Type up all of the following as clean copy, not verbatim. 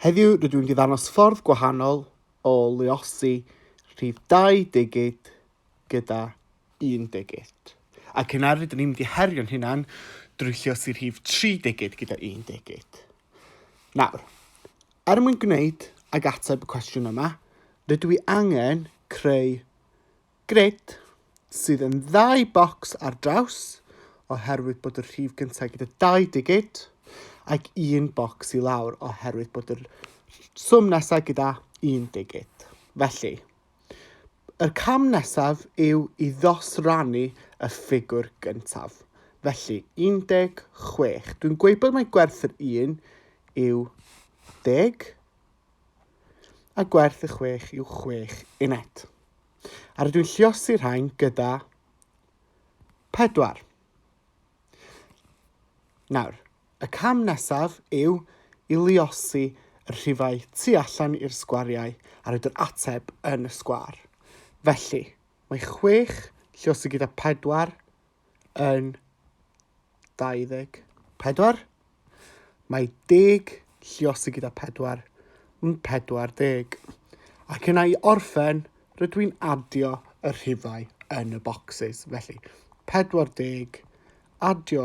Heddiw rydw i'n ddangos ffordd gwahanol o lluosi rhif 2 digid gyda 1 digid. Ac yna rydyn ni'n mynd i herio'n hynna'n drwy lluosi rhif 3 digid gyda 1 digid. Nawr, mwyn gwneud ag ateb y cwestiwn yma, rydw i angen creu grid sydd yn 2 bocs ar draws oherwydd bod y rhif gyntaf gyda 2 digid ac 1 bocs i lawr oherwydd bod y swm nesaf gyda 1 digid. Felly, y cam nesaf yw i ddosrannu y ffigwr gyntaf. Felly, 16. Dwi'n gweud bod mae gwerth yr 1 yw 10 a gwerth y 6 yw 6 uned. A rydw i'n lluosi rhain gyda 4. Nawr, y cam nesaf yw i luosi y rhifau tu allan i'r sgwariau a roed yr ateb yn y sgwar. Felly, mae 6 lluosi gyda 4 yn 24. Mae 10 lluosi gyda 4 yn 40. Ac yna i orffen, rydw i'n adio y rhifau yn y bocsys. Felly, 40 adio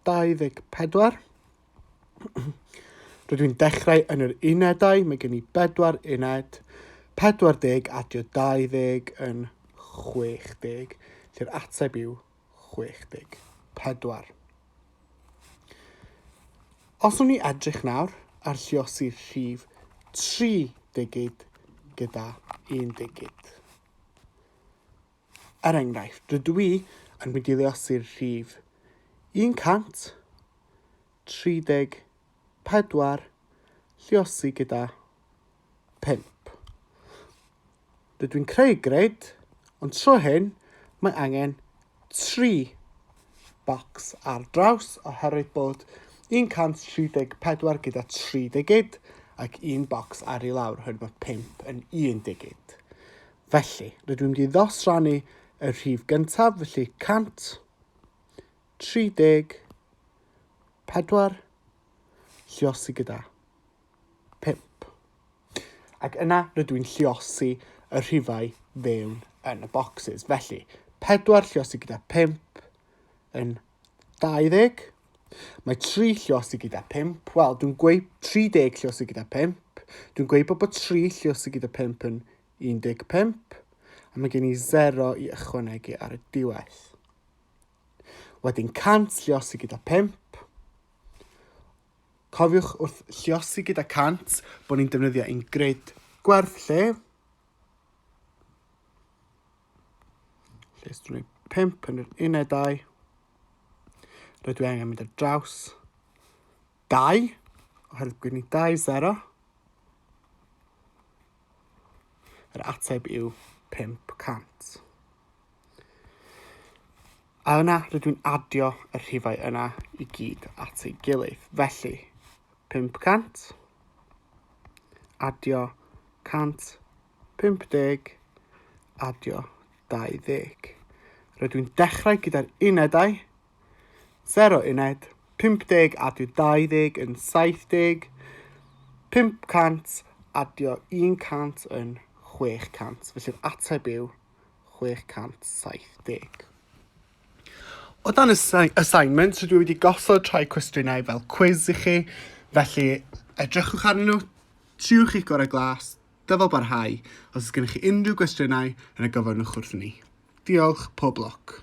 24. Rydw i'n dechrau yn yr unedau. Mae gen i 4 uned. 40 adio 20 yn 60. Lle'r ateb yw 64. Os o'n i edrych nawr ar lluosi rhif 3 digid gyda 1 digid. Er enghraifft, rydw i yn mynd i luosi'r rhif 134 lluosi gyda 5. Rydw i'n creu grid, ond tro hyn mae angen 3 bocs ar draws oherwydd bod 134 gyda 3 digid ac 1 bocs ar i lawr oherwydd bod 5 yn 1 digid. Felly, rydw i'n mynd i ddosrannu y rhif gyntaf, felly 134 lluosi gyda 5. Ac yna rydw i'n lluosi y rhifau fewn yn y bocsys. Felly, 4 lluosi gyda 5 yn 20. Mae 3 lluosi gyda 5. Wel, dwi'n gweud 30 lluosi gyda 5. Dwi'n gweud bod 3 lluosi gyda 5 yn 15. A mae gen i 0 i ychwanegu ar y diwedd. Wedyn 100 lluosi gyda 5. Cofiwch wrth lluosi gyda 100 bod ni'n defnyddio ein grid gwerth lle. Lle ysgrifennu 5 yn yr unedau. Rydw i angen mynd ar draws 2, oherwydd gwyn ni 2, 0. Yr ateb yw 500. A yna rydw i'n adio y rhifau yna i gyd at ei gilydd. Felly, 500, adio 100, 50, adio 20. Rydw i'n dechrau gyda'r unedau. 0 uned, 50 adio 20 yn 70, 500 adio 100 yn 600. Felly'r ateb yw 670. O dan assignment, rydw i wedi gosod rhai cwestiynau fel quiz i chi, felly edrychwch arnyn nhw, triwch eich gorau glas, dyfal barhau, os ydych gennych chi unrhyw gwestiynau yn y gofynnwch wrth ni. Diolch, pob lwc.